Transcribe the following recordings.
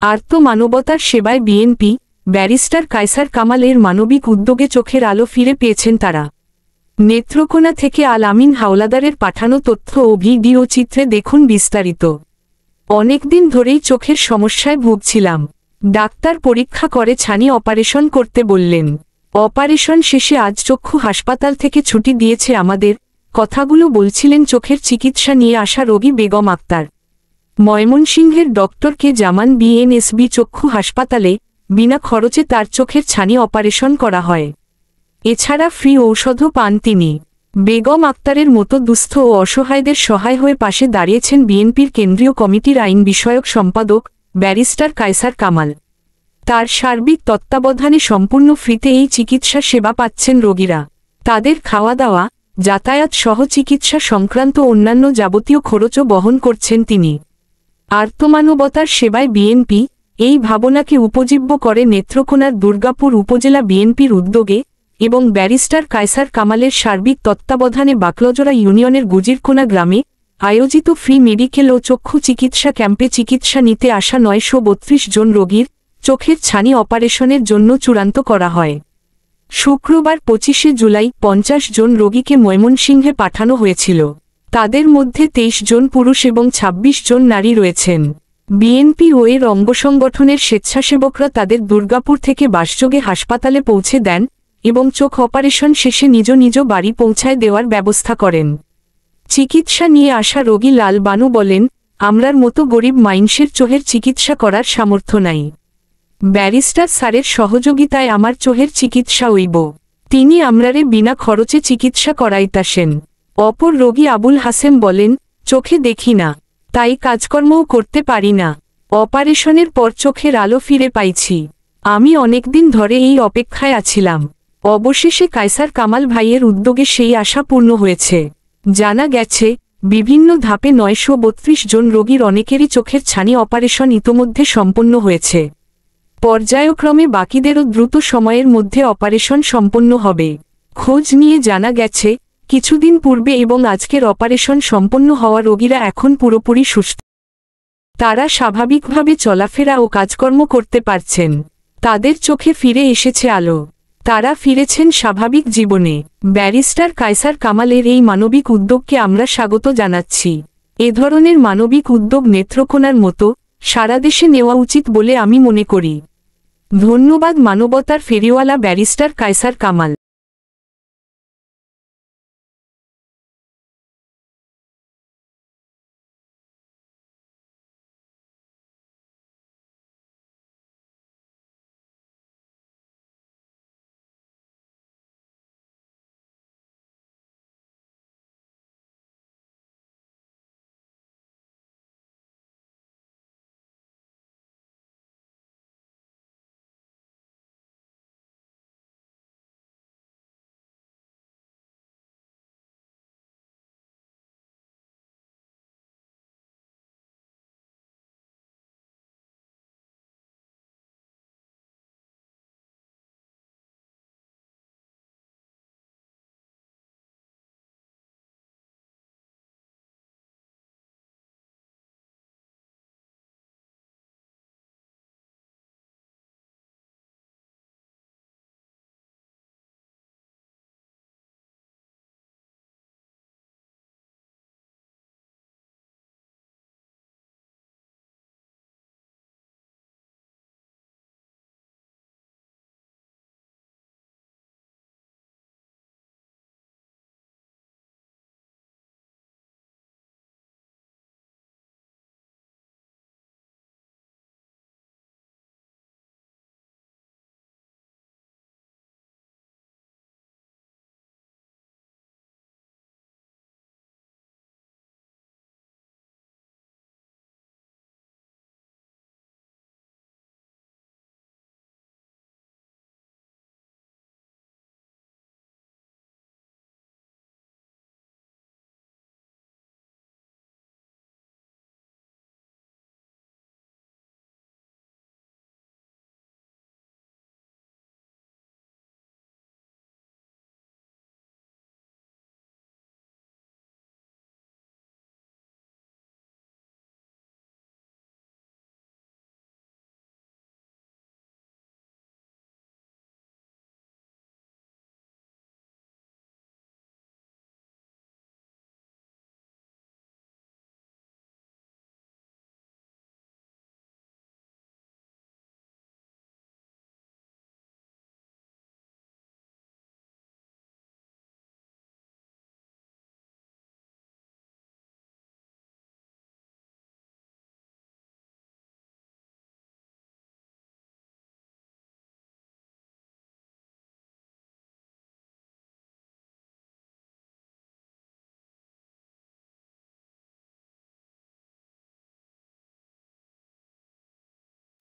আর্ত মানবতার সেবায় BNP, barrister Kaiser কামালের মানবিক উদ্যোগে চোখের আলো ফিরে পেয়েছেন তারা। নেত্রকোনা থেকে আল আমিন হাওলাদারের পাঠানো তথ্য ও ভিডিও চিত্রে দেখুন বিস্তারিত। অনেকদিন ধরেই চোখের সমস্যায় ভুগছিলাম। ডাক্তার পরীক্ষা করে ছানি অপারেশন করতে বললেন। অপারেশন শেষে আজ চক্ষু হাসপাতাল থেকে ছুটি দিয়েছে আমাদের, কথাগুলো বলছিলেন চোখের চিকিৎসা নিয়ে আসা রোগী বেগম আক্তার। ময়মনসিংহের ডক্টর কে জামান বিএনএসবি চক্ষু হাসপাতালে বিনা খরচে তার চোখের ছানি অপারেশন করা হয়। এছাড়া ফ্রি ঔষধও পান তিনি। বেগম আক্তারের মতো দুস্থ ও অসহায়দের সহায় হয়ে পাশে দাঁড়িয়েছেন বিএনপির কেন্দ্রীয় কমিটির আইন বিষয়ক সম্পাদক ব্যারিস্টার কায়সার কামাল। তার সার্বিক তত্ত্বাবধানে সম্পূর্ণ ফ্রিতে এই চিকিৎসা সেবা পাচ্ছেন রোগীরা। তাদের খাওয়া দাওয়া, যাতায়াত সহ চিকিৎসা সংক্রান্ত অন্যান্য যাবতীয় খরচও বহন করছেন তিনি। আর্তমানবতার সেবায় বিএনপি, এই ভাবনাকে উপজীব্য করে নেত্রকোনার দুর্গাপুর উপজেলা বিএনপির উদ্যোগে এবং ব্যারিস্টার কায়সার কামালের সার্বিক তত্ত্বাবধানে বাকলজোড়া ইউনিয়নের গুজিরকোনা গ্রামে আয়োজিত ফ্রি মেডিকেল ও চক্ষু চিকিৎসা ক্যাম্পে চিকিৎসা নিতে আসা ৯৩২ জন রোগীর চোখের ছানি অপারেশনের জন্য চূড়ান্ত করা হয়। শুক্রবার ২৫শে জুলাই ৫০ জন রোগীকে ময়মনসিংহে পাঠানো হয়েছিল। তাদের মধ্যে ২৩ জন পুরুষ এবং ২৬ জন নারী রয়েছেন। বিএনপি ও এর অঙ্গসংগঠনের স্বেচ্ছাসেবকরা তাদের দুর্গাপুর থেকে বাসযোগে হাসপাতালে পৌঁছে দেন এবং চোখ অপারেশন শেষে নিজ নিজ বাড়ি পৌঁছায় দেওয়ার ব্যবস্থা করেন। চিকিৎসা নিয়ে আসা রোগী লাল বানু বলেন, আমরার মতো গরিব মাইনষের চোখের চিকিৎসা করার সামর্থ্য নাই। ব্যারিস্টার স্যারের সহযোগিতায় আমার চোখের চিকিৎসা হইব। তিনি আমরারে বিনা খরচে চিকিৎসা করাইতাছেন। অপর রোগী আবুল হাসেম বলেন, চোখে দেখি না, তাই কাজকর্মও করতে পারি না। অপারেশনের পর চোখের আলো ফিরে পাইছি। আমি অনেকদিন ধরে এই অপেক্ষায় আছিলাম। অবশেষে কায়সার কামাল ভাইয়ের উদ্যোগে সেই আশা পূর্ণ হয়েছে। জানা গেছে, বিভিন্ন ধাপে ৯৩২ জন রোগীর অনেকেরই চোখের ছানি অপারেশন ইতোমধ্যে সম্পন্ন হয়েছে। পর্যায়ক্রমে বাকিদেরও দ্রুত সময়ের মধ্যে অপারেশন সম্পন্ন হবে। খোঁজ নিয়ে জানা গেছে, কিছুদিন পূর্বে এবং আজকের অপারেশন সম্পন্ন হওয়া রোগীরা এখন পুরোপুরি সুস্থ। তারা স্বাভাবিকভাবে চলাফেরা ও কাজকর্ম করতে পারছেন। তাদের চোখে ফিরে এসেছে আলো। তারা ফিরেছেন স্বাভাবিক জীবনে। ব্যারিস্টার কায়সার কামালের এই মানবিক উদ্যোগকে আমরা স্বাগত জানাচ্ছি। এ ধরনের মানবিক উদ্যোগ নেত্রকোনার মতো সারা দেশে নেওয়া উচিত বলে আমি মনে করি। ধন্যবাদ মানবতার ফেরিওয়ালা ব্যারিস্টার কায়সার কামাল।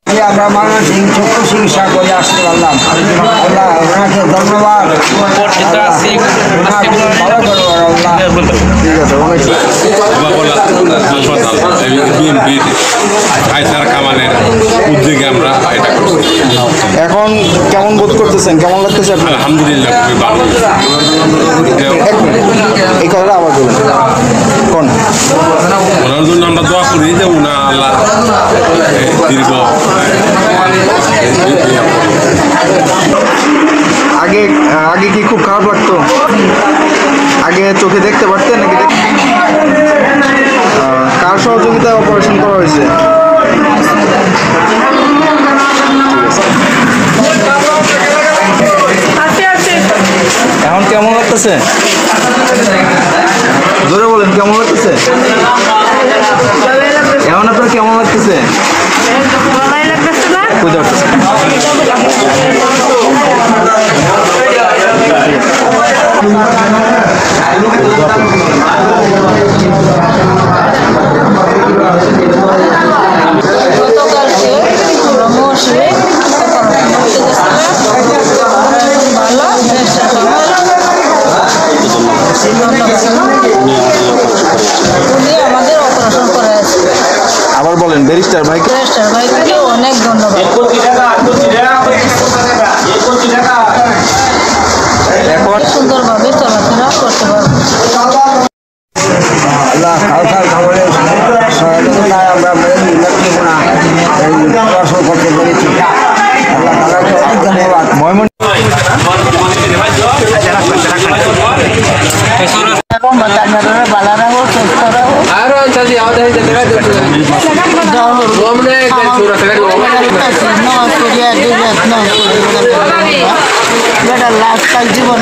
আমরা মানসিক চক্ষু চিকিৎসা করে আসতে পারলাম। আল্লাহ ওনাকে ধন্যবাদ। ভালো করবো আল্লাহ। ঠিক আছে, অনেক হাসপাতাল বিএনপির কায়সার কামালের উদ্যোগে আমরা এটা করছি। এখন কেমন বোধ করতেছেন, কেমন লাগতেছে আপনার? আলহামদুলিল্লাহ খুবই ভালো। এই কথাটা আবার বলুন কোন ওনার জন্য আমরা দোয়া করি যে উনা আল্লাহ দীর্ঘ আগে আগে কি খুব খারাপ লাগতো? আগে চোখে দেখতে পারতেন নাকি কার সহযোগিতায় অপারেশন করা হয়েছে? এখন কেমন লাগতেছে? জোরে বলেন, কেমন লাগতেছে? এখন আপনার কেমন লাগতেছে? বুঝতে পারতেছে। আমাদের অপারেশন করে আছে। আবার বলেন, ব্যারিস্টার ভাইকে অনেক ধন্যবাদ। এখন সুন্দরভাবে চলাফেরা করতে পারবো। আল্লাহ কাউসার খাবারের সহযোগিতায় আমরা পড়াশোনা করতে পেরেছি। আল্লাহ তাআলাকে অনেক ধন্যবাদ। ময়মন জীবন